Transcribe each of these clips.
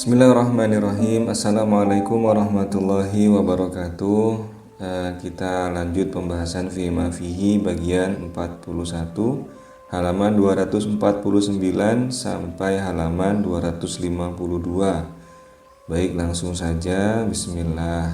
Bismillahirrahmanirrahim. Assalamualaikum warahmatullahi wabarakatuh. Kita lanjut pembahasan fi ma fihi bagian 41 halaman 249 sampai halaman 252. Baik, langsung saja. Bismillah.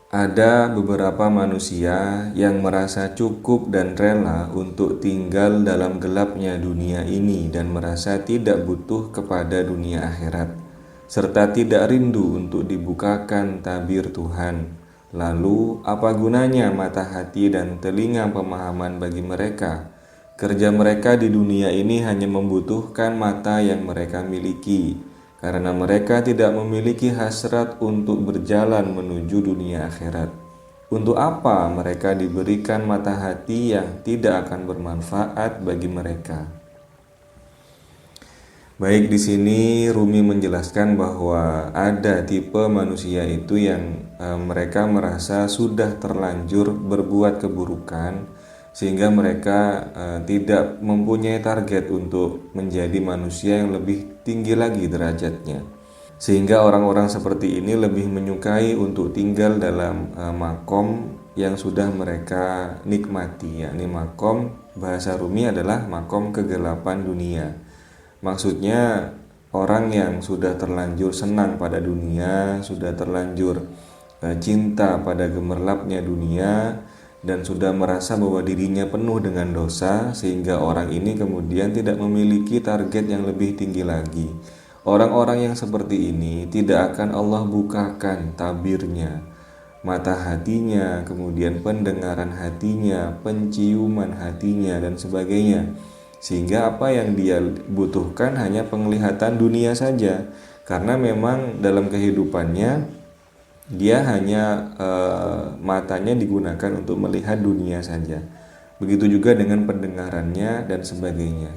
Ada beberapa manusia yang merasa cukup dan rela untuk tinggal dalam gelapnya dunia ini dan merasa tidak butuh kepada dunia akhirat, serta tidak rindu untuk dibukakan tabir Tuhan. Lalu, apa gunanya mata hati dan telinga pemahaman bagi mereka? Kerja mereka di dunia ini hanya membutuhkan mata yang mereka miliki, karena mereka tidak memiliki hasrat untuk berjalan menuju dunia akhirat. Untuk apa mereka diberikan mata hati yang tidak akan bermanfaat bagi mereka? Baik, di sini Rumi menjelaskan bahwa ada tipe manusia itu yang mereka merasa sudah terlanjur berbuat keburukan, sehingga mereka tidak mempunyai target untuk menjadi manusia yang lebih tinggi lagi derajatnya. Sehingga orang-orang seperti ini lebih menyukai untuk tinggal dalam makom yang sudah mereka nikmati, yakni makom bahasa Rumi adalah makom kegelapan dunia. Maksudnya orang yang sudah terlanjur senang pada dunia, sudah terlanjur cinta pada gemerlapnya dunia, dan sudah merasa bahwa dirinya penuh dengan dosa, sehingga orang ini kemudian tidak memiliki target yang lebih tinggi lagi. Orang-orang yang seperti ini tidak akan Allah bukakan tabirnya, mata hatinya, kemudian pendengaran hatinya, penciuman hatinya, dan sebagainya. Sehingga apa yang dia butuhkan hanya penglihatan dunia saja, karena memang dalam kehidupannya dia hanya matanya digunakan untuk melihat dunia saja. Begitu juga dengan pendengarannya dan sebagainya.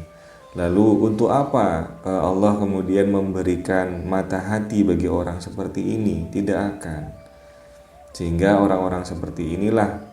Lalu untuk apa Allah kemudian memberikan mata hati bagi orang seperti ini? Tidak akan. Sehingga orang-orang seperti inilah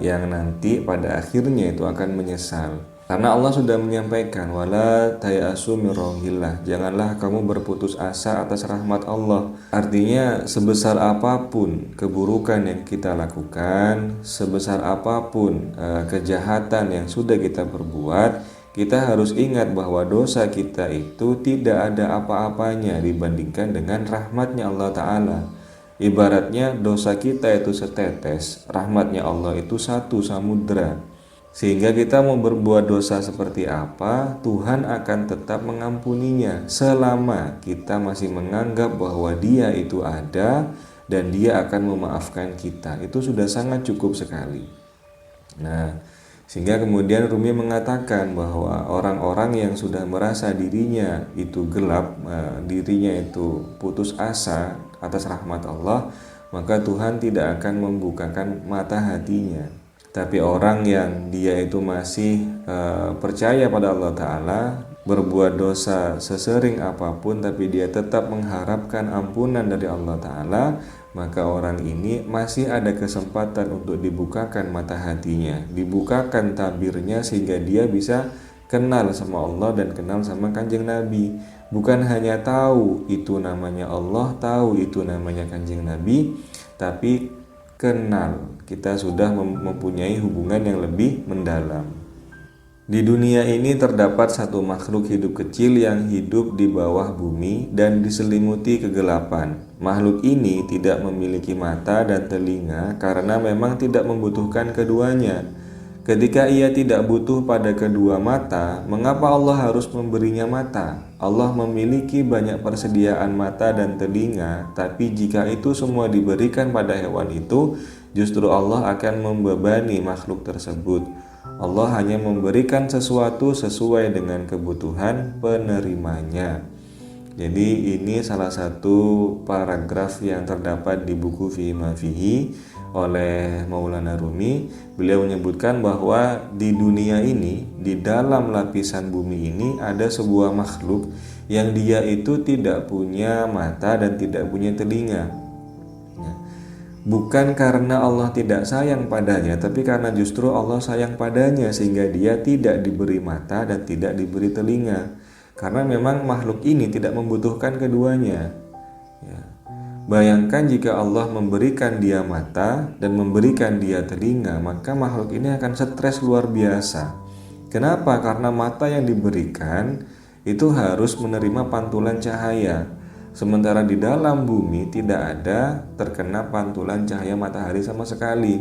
yang nanti pada akhirnya itu akan menyesal. Karena Allah sudah menyampaikan, wala tayasu min rauhillah, janganlah kamu berputus asa atas rahmat Allah. Artinya sebesar apapun keburukan yang kita lakukan, sebesar apapun kejahatan yang sudah kita perbuat, kita harus ingat bahwa dosa kita itu tidak ada apa-apanya dibandingkan dengan rahmatnya Allah Ta'ala. Ibaratnya dosa kita itu setetes, rahmatnya Allah itu satu samudra. Sehingga kita mau berbuat dosa seperti apa, Tuhan akan tetap mengampuninya selama kita masih menganggap bahwa Dia itu ada dan Dia akan memaafkan kita. Itu sudah sangat cukup sekali. Nah, sehingga kemudian Rumi mengatakan bahwa orang-orang yang sudah merasa dirinya itu gelap, dirinya itu putus asa atas rahmat Allah, maka Tuhan tidak akan membukakan mata hatinya. Tapi orang yang dia itu masih percaya pada Allah Ta'ala, berbuat dosa sesering apapun, tapi dia tetap mengharapkan ampunan dari Allah Ta'ala, maka orang ini masih ada kesempatan untuk dibukakan mata hatinya, dibukakan tabirnya, sehingga dia bisa kenal sama Allah dan kenal sama Kanjeng Nabi. Bukan hanya tahu itu namanya Allah, tahu itu namanya Kanjeng Nabi, tapi kenal, kita sudah mempunyai hubungan yang lebih mendalam. Di dunia ini terdapat satu makhluk hidup kecil yang hidup di bawah bumi dan diselimuti kegelapan. Makhluk ini tidak memiliki mata dan telinga karena memang tidak membutuhkan keduanya. Ketika ia tidak butuh pada kedua mata, mengapa Allah harus memberinya mata? Allah memiliki banyak persediaan mata dan telinga, tapi jika itu semua diberikan pada hewan itu, justru Allah akan membebani makhluk tersebut. Allah hanya memberikan sesuatu sesuai dengan kebutuhan penerimanya. Jadi ini salah satu paragraf yang terdapat di buku Fi Ma Fihi oleh Maulana Rumi. Beliau menyebutkan bahwa di dunia ini, di dalam lapisan bumi ini ada sebuah makhluk yang dia itu tidak punya mata dan tidak punya telinga. Bukan karena Allah tidak sayang padanya, tapi karena justru Allah sayang padanya, sehingga dia tidak diberi mata dan tidak diberi telinga. karena memang makhluk ini tidak membutuhkan keduanya. Ya. Bayangkan jika Allah memberikan dia mata dan memberikan dia telinga, maka makhluk ini akan stres luar biasa. Kenapa? Karena mata yang diberikan itu harus menerima pantulan cahaya. Sementara di dalam bumi tidak ada terkena pantulan cahaya matahari sama sekali.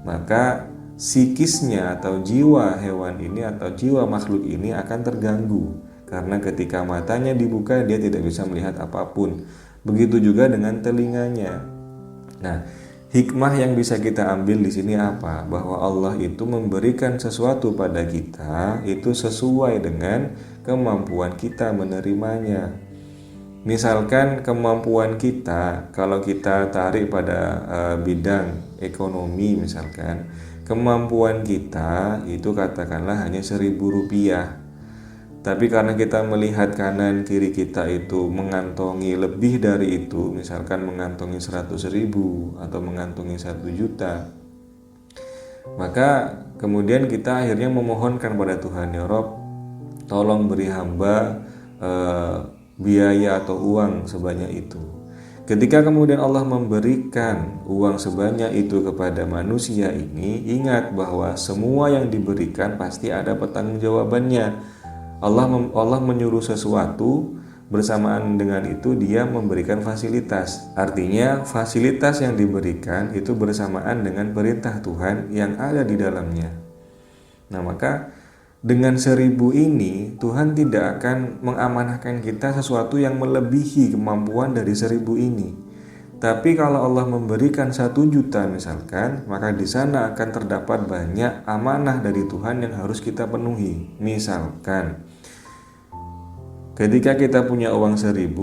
Maka psikisnya atau jiwa hewan ini atau jiwa makhluk ini akan terganggu. Karena ketika matanya dibuka dia tidak bisa melihat apapun. Begitu juga dengan telinganya. Nah, hikmah yang bisa kita ambil di sini apa? Bahwa Allah itu memberikan sesuatu pada kita itu sesuai dengan kemampuan kita menerimanya. Misalkan kemampuan kita, kalau kita tarik pada bidang ekonomi misalkan, kemampuan kita itu katakanlah hanya Rp1.000. Tapi karena kita melihat kanan kiri kita itu mengantongi lebih dari itu, misalkan mengantongi 100.000 atau mengantongi 1 juta, maka kemudian kita akhirnya memohonkan pada Tuhan, ya Rob, tolong beri hamba biaya atau uang sebanyak itu. Ketika kemudian Allah memberikan uang sebanyak itu kepada manusia ini, ingat bahwa semua yang diberikan pasti ada pertanggungjawabannya. Allah menyuruh sesuatu, bersamaan dengan itu dia memberikan fasilitas. Artinya fasilitas yang diberikan itu bersamaan dengan perintah Tuhan yang ada di dalamnya. Nah, maka dengan 1.000 ini Tuhan tidak akan mengamanahkan kita sesuatu yang melebihi kemampuan dari 1.000 ini. Tapi kalau Allah memberikan 1 juta misalkan, maka di sana akan terdapat banyak amanah dari Tuhan yang harus kita penuhi. Misalkan, ketika kita punya uang 1.000,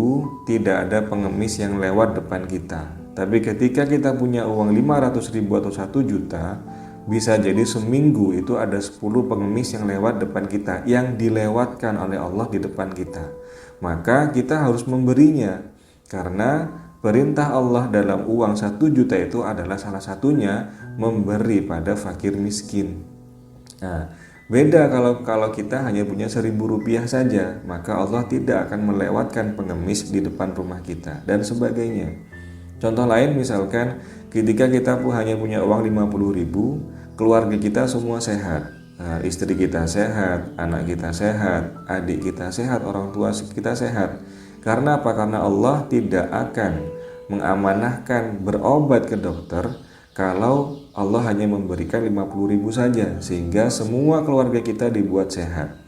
tidak ada pengemis yang lewat depan kita. Tapi ketika kita punya uang 500.000 atau 1 juta, bisa jadi seminggu itu ada 10 pengemis yang lewat depan kita, yang dilewatkan oleh Allah di depan kita. Maka kita harus memberinya, karena perintah Allah dalam uang 1 juta itu adalah salah satunya memberi pada fakir miskin. Nah, beda kalau kita hanya punya Rp1.000 saja, maka Allah tidak akan melewatkan pengemis di depan rumah kita dan sebagainya. Contoh lain misalkan ketika kita hanya punya uang 50.000, keluarga kita semua sehat. Nah, istri kita sehat, anak kita sehat, adik kita sehat, orang tua kita sehat. Karena apa? Karena Allah tidak akan mengamanahkan berobat ke dokter kalau Allah hanya memberikan 50.000 saja, sehingga semua keluarga kita dibuat sehat.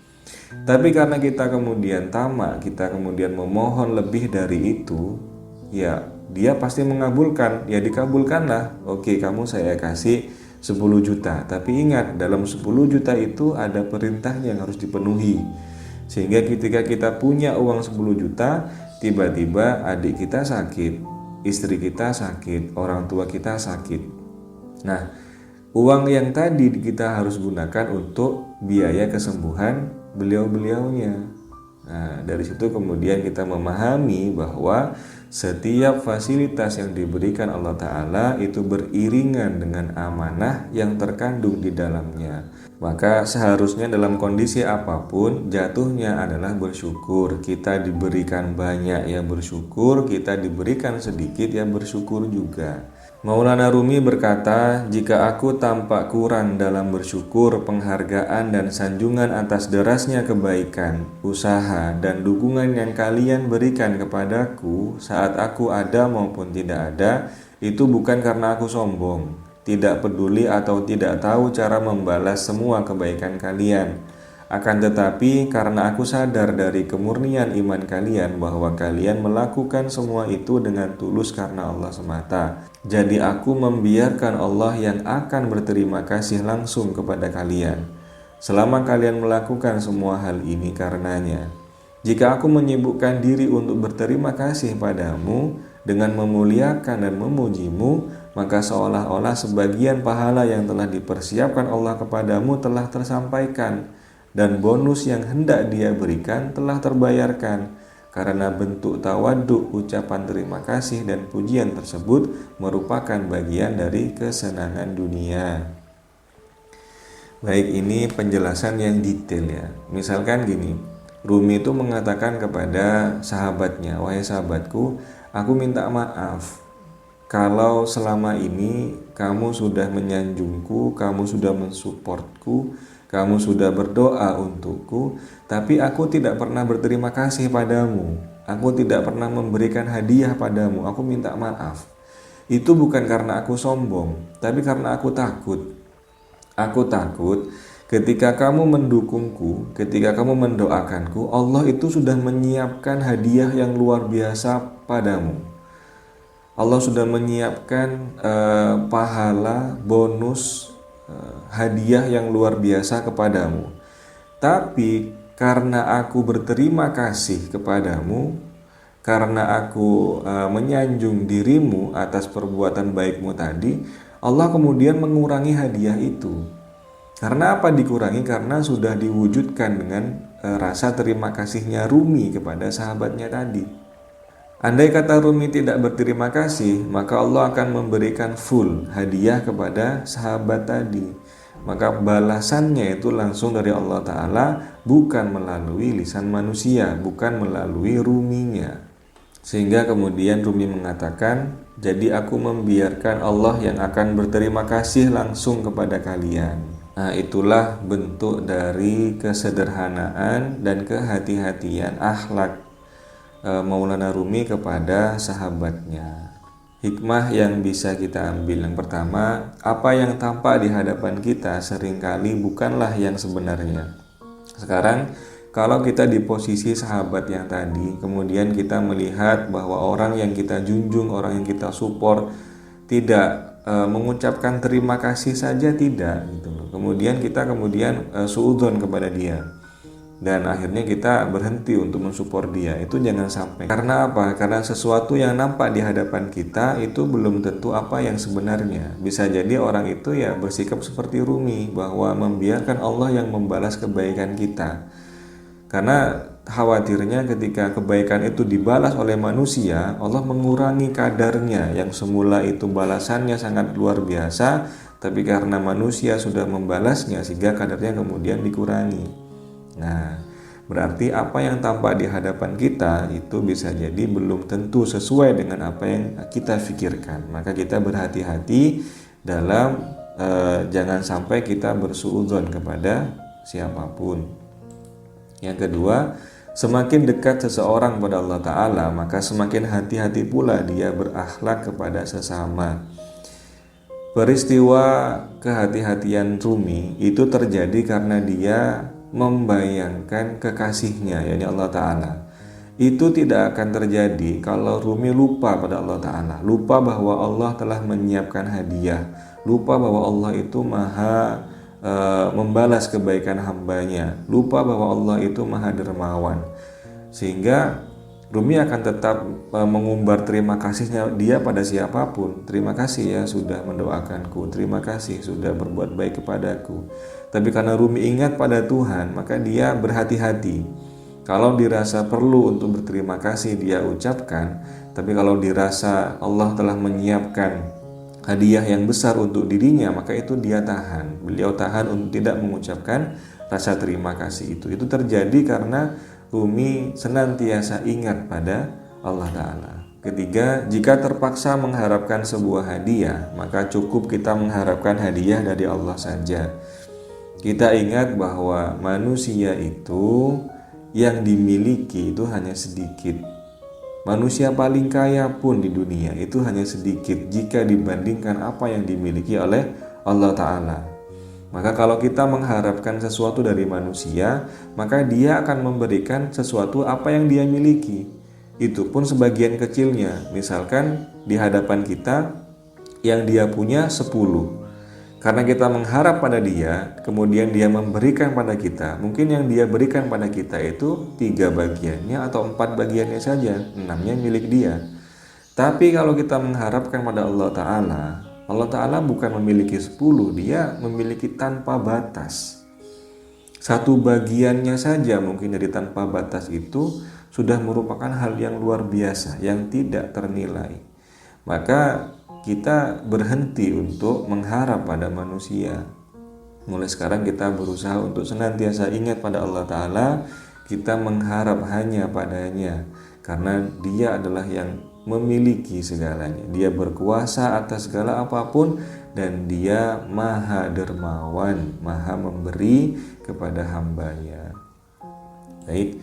Tapi karena kita kemudian tamak, kita kemudian memohon lebih dari itu, ya dia pasti mengabulkan, ya dikabulkanlah. Oke, kamu saya kasih 10 juta, tapi ingat dalam 10 juta itu ada perintahnya yang harus dipenuhi. Sehingga ketika kita punya uang 10 juta, tiba-tiba adik kita sakit, istri kita sakit, orang tua kita sakit. Nah, uang yang tadi kita harus gunakan untuk biaya kesembuhan beliau-beliaunya. Nah, dari situ kemudian kita memahami bahwa setiap fasilitas yang diberikan Allah Ta'ala itu beriringan dengan amanah yang terkandung di dalamnya. Maka seharusnya dalam kondisi apapun jatuhnya adalah bersyukur. Kita diberikan banyak ya bersyukur, kita diberikan sedikit ya bersyukur juga. Maulana Rumi berkata, jika aku tampak kurang dalam bersyukur, penghargaan dan sanjungan atas derasnya kebaikan, usaha dan dukungan yang kalian berikan kepadaku saat aku ada maupun tidak ada, itu bukan karena aku sombong, tidak peduli atau tidak tahu cara membalas semua kebaikan kalian. Akan tetapi karena aku sadar dari kemurnian iman kalian bahwa kalian melakukan semua itu dengan tulus karena Allah semata. Jadi aku membiarkan Allah yang akan berterima kasih langsung kepada kalian selama kalian melakukan semua hal ini karenanya. Jika aku menyibukkan diri untuk berterima kasih padamu dengan memuliakan dan memujimu, maka seolah-olah sebagian pahala yang telah dipersiapkan Allah kepadamu telah tersampaikan, dan bonus yang hendak dia berikan telah terbayarkan. Karena bentuk tawaduk, ucapan terima kasih dan pujian tersebut merupakan bagian dari kesenangan dunia. Baik, ini penjelasan yang detail ya. Misalkan gini, Rumi itu mengatakan kepada sahabatnya, wahai sahabatku, aku minta maaf kalau selama ini kamu sudah menyanjungku, kamu sudah mensupportku, kamu sudah berdoa untukku, tapi aku tidak pernah berterima kasih padamu. Aku tidak pernah memberikan hadiah padamu. Aku minta maaf. Itu bukan karena aku sombong, tapi karena aku takut. Aku takut ketika kamu mendukungku, ketika kamu mendoakanku, Allah itu sudah menyiapkan hadiah yang luar biasa padamu. Allah sudah menyiapkan pahala, bonus, hadiah yang luar biasa kepadamu. Tapi karena aku berterima kasih kepadamu, karena aku menyanjung dirimu atas perbuatan baikmu tadi, Allah kemudian mengurangi hadiah itu. Karena apa dikurangi? Karena sudah diwujudkan dengan rasa terima kasihnya Rumi kepada sahabatnya tadi. Andai kata Rumi tidak berterima kasih, maka Allah akan memberikan full hadiah kepada sahabat tadi. Maka balasannya itu langsung dari Allah Ta'ala, bukan melalui lisan manusia, bukan melalui Ruminya. Sehingga kemudian Rumi mengatakan, jadi aku membiarkan Allah yang akan berterima kasih langsung kepada kalian. Nah, itulah bentuk dari kesederhanaan dan kehati-hatian akhlak Maulana Rumi kepada sahabatnya. Hikmah yang bisa kita ambil, yang pertama, apa yang tampak di hadapan kita seringkali bukanlah yang sebenarnya. Sekarang kalau kita di posisi sahabat yang tadi, kemudian kita melihat bahwa orang yang kita junjung, orang yang kita support tidak mengucapkan terima kasih saja, tidak gitu loh. Kemudian kita suudzon kepada dia, dan akhirnya kita berhenti untuk mensupport dia. Itu jangan sampai. Karena apa? Karena sesuatu yang nampak di hadapan kita itu belum tentu apa yang sebenarnya. Bisa jadi orang itu ya bersikap seperti Rumi, bahwa membiarkan Allah yang membalas kebaikan kita. Karena khawatirnya ketika kebaikan itu dibalas oleh manusia, Allah mengurangi kadarnya. Yang semula itu balasannya sangat luar biasa, tapi karena manusia sudah membalasnya sehingga kadarnya kemudian dikurangi. Nah, berarti apa yang tampak di hadapan kita itu bisa jadi belum tentu sesuai dengan apa yang kita pikirkan. Maka kita berhati-hati dalam jangan sampai kita bersuudzon kepada siapapun. Yang kedua, semakin dekat seseorang pada Allah Ta'ala, maka semakin hati-hati pula dia berakhlak kepada sesama. Peristiwa kehati-hatian Rumi itu terjadi karena dia membayangkan kekasihnya, yakni Allah Ta'ala. Itu tidak akan terjadi kalau Rumi lupa pada Allah Ta'ala, lupa bahwa Allah telah menyiapkan hadiah, lupa bahwa Allah itu maha membalas kebaikan hambanya, lupa bahwa Allah itu maha dermawan. Sehingga Rumi akan tetap mengumbar terima kasihnya dia pada siapapun. Terima kasih ya sudah mendoakanku, terima kasih sudah berbuat baik kepadaku. Tapi karena Rumi ingat pada Tuhan, maka dia berhati-hati. Kalau dirasa perlu untuk berterima kasih dia ucapkan, tapi kalau dirasa Allah telah menyiapkan hadiah yang besar untuk dirinya, maka itu dia tahan. Beliau tahan untuk tidak mengucapkan rasa terima kasih itu. Itu terjadi karena Rumi senantiasa ingat pada Allah Ta'ala. Ketiga, jika terpaksa mengharapkan sebuah hadiah, maka cukup kita mengharapkan hadiah dari Allah saja. Kita ingat bahwa manusia itu yang dimiliki itu hanya sedikit. Manusia paling kaya pun di dunia itu hanya sedikit jika dibandingkan apa yang dimiliki oleh Allah Ta'ala. Maka kalau kita mengharapkan sesuatu dari manusia, maka dia akan memberikan sesuatu apa yang dia miliki. Itu pun sebagian kecilnya. Misalkan di hadapan kita yang dia punya 10. Karena kita mengharap pada dia, kemudian dia memberikan pada kita, mungkin yang dia berikan pada kita itu 3 bagiannya atau 4 bagiannya saja, 6-nya milik dia. Tapi kalau kita mengharapkan pada Allah Ta'ala, Allah Ta'ala bukan memiliki 10, dia memiliki tanpa batas. 1 bagiannya saja mungkin dari tanpa batas itu sudah merupakan hal yang luar biasa, yang tidak ternilai. Maka kita berhenti untuk mengharap pada manusia. Mulai sekarang kita berusaha untuk senantiasa ingat pada Allah Ta'ala. kita mengharap hanya padanya, karena Dia adalah yang memiliki segalanya. Dia berkuasa atas segala apapun, dan Dia maha dermawan, maha memberi kepada hambanya. Baik,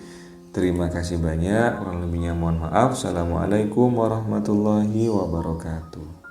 terima kasih banyak. Kurang lebihnya mohon maaf. Assalamualaikum warahmatullahi wabarakatuh.